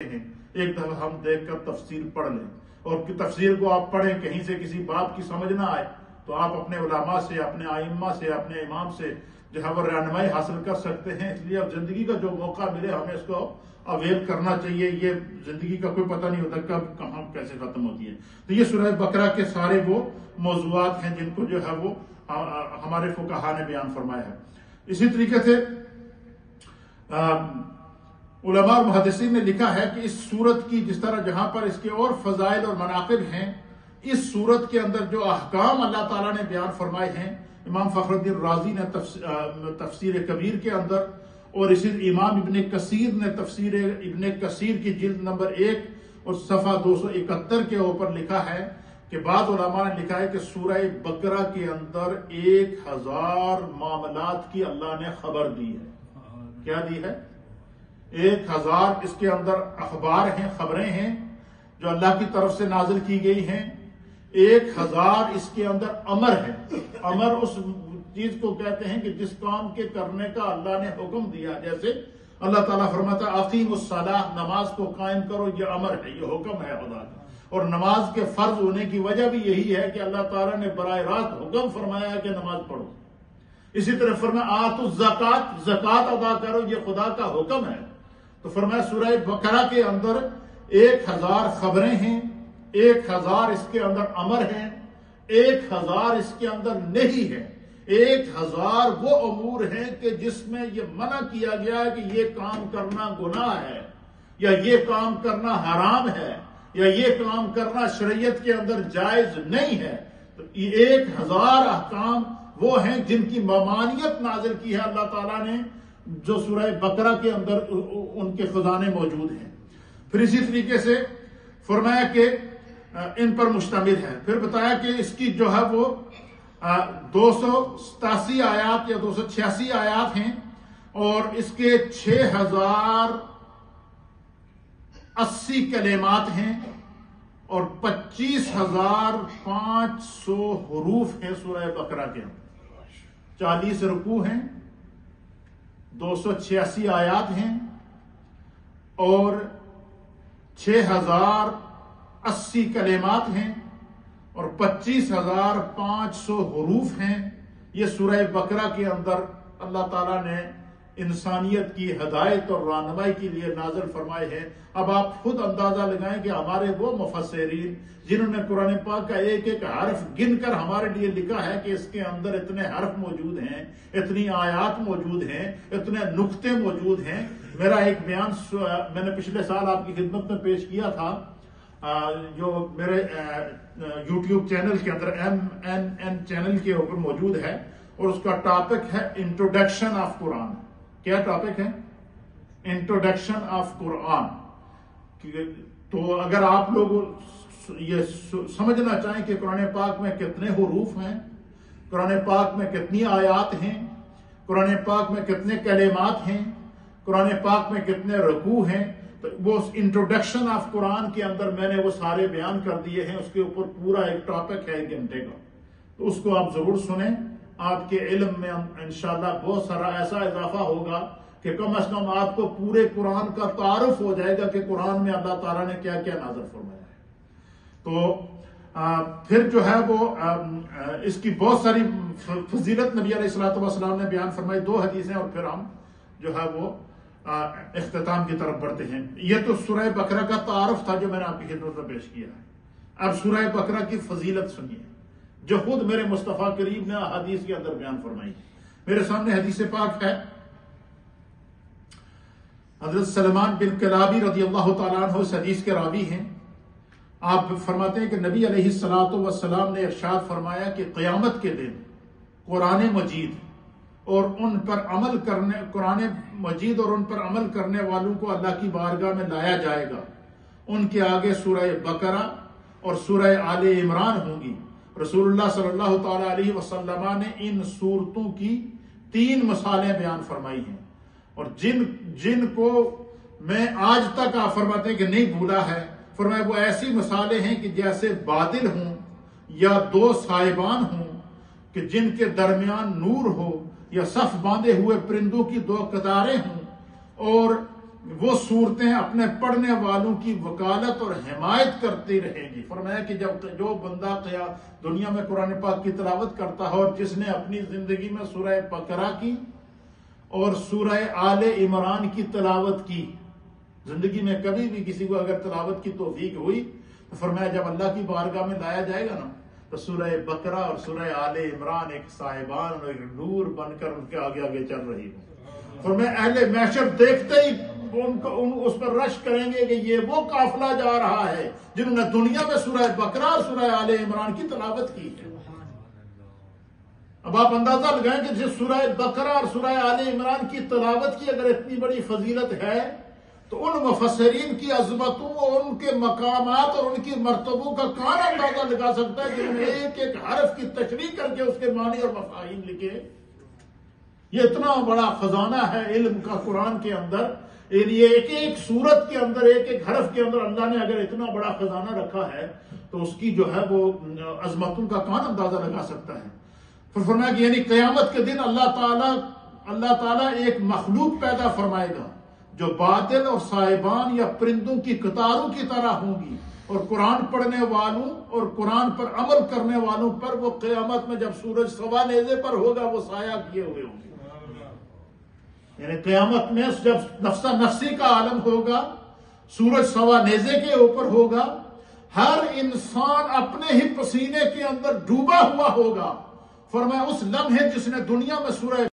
ہیں، ایک دفعہ ہم دیکھ کر تفسیر پڑھ لیں، اور تفسیر کو آپ پڑھیں، کہیں سے کسی باب کی سمجھ نہ آئے تو آپ اپنے علماء سے، اپنے ائمہ سے، اپنے امام سے جو ہے وہ رہنمائی حاصل کر سکتے ہیں۔ اس لیے اب زندگی کا جو موقع ملے ہمیں اس کو اویل کرنا چاہیے۔ یہ زندگی کا کوئی پتہ نہیں ہوتا کب کہاں کیسے ختم ہوتی ہے۔ تو یہ سورہ بقرہ کے سارے وہ موضوعات ہیں جن کو جو ہے وہ ہمارے فقہاء نے بیان فرمایا ہے۔ اسی طریقے سے علماء اور محدثین نے لکھا ہے کہ اس سورت کی جس طرح جہاں پر اس کے اور فضائل اور مناقب ہیں، اس سورت کے اندر جو احکام اللہ تعالیٰ نے بیان فرمائے ہیں، امام فخر الدین رازی نے تفسیر کبیر کے اندر، اور اسی امام ابن کثیر نے تفسیر ابن کثیر کی جلد نمبر 1 اور صفحہ 271 کے اوپر لکھا ہے کہ بعض علماء نے لکھا ہے کہ سورہ بقرہ کے اندر 1000 معاملات کی اللہ نے خبر دی ہے۔ کیا دی ہے؟ 1000 اس کے اندر اخبار ہیں، خبریں ہیں جو اللہ کی طرف سے نازل کی گئی ہیں۔ 1000 اس کے اندر امر ہے۔ امر اس چیز کو کہتے ہیں کہ جس کام کے کرنے کا اللہ نے حکم دیا، جیسے اللہ تعالیٰ فرماتا ہے اقیم الصلاۃ، نماز کو قائم کرو، یہ امر ہے، یہ حکم ہے خدا کا۔ اور نماز کے فرض ہونے کی وجہ بھی یہی ہے کہ اللہ تعالیٰ نے براہ راست حکم فرمایا ہے کہ نماز پڑھو۔ اسی طرح فرمایا آتوا الزکات، زکات ادا کرو، یہ خدا کا حکم ہے۔ تو فرمایا سورہ بقرہ کے اندر 1000 خبریں ہیں، 1000 اس کے اندر امر ہیں، 1000 اس کے اندر نہیں ہے، 1000 وہ امور ہیں کہ جس میں یہ منع کیا گیا ہے کہ یہ کام کرنا گناہ ہے، یا یہ کام کرنا حرام ہے، یا یہ کام کرنا شریعت کے اندر جائز نہیں ہے۔ تو یہ 1000 احکام وہ ہیں جن کی ممانعت نازل کی ہے اللہ تعالیٰ نے، جو سورہ بقرہ کے اندر ان کے خزانے موجود ہیں۔ پھر اسی طریقے سے فرمایا کہ ان پر مشتمل ہے۔ پھر بتایا کہ اس کی جو ہے وہ 287 آیات یا 286 آیات ہیں، اور اس کے 6080 کلمات ہیں، اور 25500 حروف ہیں سورہ بقرہ کے اندر۔ 40 رکوع ہیں، 286 آیات ہیں، اور 6080 کلمات ہیں، اور 25500 حروف ہیں۔ یہ سورہ بقرہ کے اندر اللہ تعالیٰ نے انسانیت کی ہدایت اور رہنمائی کے لیے نازل فرمائے ہیں۔ اب آپ خود اندازہ لگائیں کہ ہمارے وہ مفسرین جنہوں نے قرآن پاک کا ایک ایک حرف گن کر ہمارے لیے لکھا ہے کہ اس کے اندر اتنے حرف موجود ہیں، اتنی آیات موجود ہیں، اتنے نقطے موجود ہیں۔ میرا ایک بیان میں نے پچھلے سال آپ کی خدمت میں پیش کیا تھا، جو میرے یوٹیوب چینل کے اندر MNN چینل کے اوپر موجود ہے، اور اس کا ٹاپک ہے انٹروڈکشن آف قرآن۔ کیا ٹاپک ہے؟ انٹروڈکشن آف قرآن۔ تو اگر آپ لوگ یہ سمجھنا چاہیں کہ قرآن پاک میں کتنے حروف ہیں، قرآن پاک میں کتنی آیات ہیں، قرآن پاک میں کتنے کلمات ہیں، قرآن پاک میں کتنے رکوع ہیں، تو وہ انٹروڈکشن آف قرآن کے اندر میں نے وہ سارے بیان کر دیے ہیں۔ اس کے اوپر پورا ایک ٹاپک ہے 1 گھنٹے کا، تو اس کو آپ ضرور سنیں۔ آپ کے علم میں انشاءاللہ بہت سارا ایسا اضافہ ہوگا کہ کم از کم آپ کو پورے قرآن کا تعارف ہو جائے گا کہ قرآن میں اللہ تعالیٰ نے کیا کیا نازل فرمایا ہے۔ تو پھر جو ہے وہ اس کی بہت ساری فضیلت نبی علیہ الصلوۃ والسلام نے بیان فرمائی۔ 2 حدیثیں، اور پھر ہم جو ہے وہ اختتام کی طرف بڑھتے ہیں۔ یہ تو سورہ بقرہ کا تعارف تھا جو میں نے آپ کی خدمت میں پیش کیا ہے۔ اب سورہ بقرہ کی فضیلت سنیے جو خود میرے مصطفیٰ کریم نے حدیث کے اندر بیان فرمائی۔ میرے سامنے حدیث پاک ہے، حضرت سلمان بن کلابی رضی اللہ تعالیٰ عنہ اس حدیث کے راوی ہیں۔ آپ فرماتے ہیں کہ نبی علیہ الصلوۃ والسلام نے ارشاد فرمایا کہ قیامت کے دن قرآن مجید اور ان پر عمل کرنے والوں کو اللہ کی بارگاہ میں لایا جائے گا۔ ان کے آگے سورہ بقرہ اور سورہ آل عمران ہوں گی۔ رسول اللہ صلی اللہ تعالیٰ علیہ وسلم نے ان صورتوں کی 3 مثالیں بیان فرمائی ہیں، اور جن کو میں آج تک آپ فرماتے ہیں کہ نہیں بھولا ہے۔ فرمایا وہ ایسی مثالیں ہیں کہ جیسے بادل ہوں یا 2 سائبان ہوں کہ جن کے درمیان نور ہو، یا صف باندھے ہوئے پرندوں کی 2 قطاریں ہوں، اور وہ صورتیں اپنے پڑھنے والوں کی وکالت اور حمایت کرتی رہیں گی۔ فرمایا کہ جب جو بندہ دنیا میں قرآن پاک کی تلاوت کرتا ہے اور جس نے اپنی زندگی میں سورہ بقرہ کی اور سورہ آل عمران کی تلاوت کی، زندگی میں کبھی بھی کسی کو اگر تلاوت کی توفیق ہوئی تو فرمایا جب اللہ کی بارگاہ میں لایا جائے گا نا تو سورہ بقرہ اور سورہ آل عمران ایک صاحبان اور ایک نور بن کر ان کے آگے آگے چل رہی ہوں۔ فرمایا اہل محشر دیکھتے ہی اس پر رش کریں گے کہ یہ وہ قافلہ جا رہا ہے جنہوں نے دنیا میں سورہ بقرہ اور سورہ آل عمران کی تلاوت کی ہے۔ اب آپ اندازہ لگائیں کہ جس سورہ بقرہ اور سورہ آل عمران کی تلاوت کی اگر اتنی بڑی فضیلت ہے تو ان مفسرین کی عظمتوں اور ان کے مقامات اور ان کی مرتبوں کا کون اندازہ لگا سکتا ہے جنہوں نے ایک ایک حرف کی تشریح کر کے اس کے معنی اور مفاہیم لکھے۔ یہ اتنا بڑا خزانہ ہے علم کا قرآن کے اندر، یہ ایک ایک سورت کے اندر ایک ایک حرف کے اندر اللہ نے اگر اتنا بڑا خزانہ رکھا ہے تو اس کی جو ہے وہ عظمتوں کا کون اندازہ لگا سکتا ہے۔ پھر فرمایا کہ یعنی قیامت کے دن اللہ تعالیٰ ایک مخلوق پیدا فرمائے گا جو بادل اور صاحبان یا پرندوں کی قطاروں کی طرح ہوں گی، اور قرآن پڑھنے والوں اور قرآن پر عمل کرنے والوں پر وہ قیامت میں جب سورج سوا نیزے پر ہوگا وہ سایہ کیے ہوئے ہوں گے۔ یعنی قیامت میں جب نفسا نفسی کا عالم ہوگا، سورج سوا نیزے کے اوپر ہوگا، ہر انسان اپنے ہی پسینے کے اندر ڈوبا ہوا ہوگا۔ فرمایا اس لمحے جس نے دنیا میں سورہ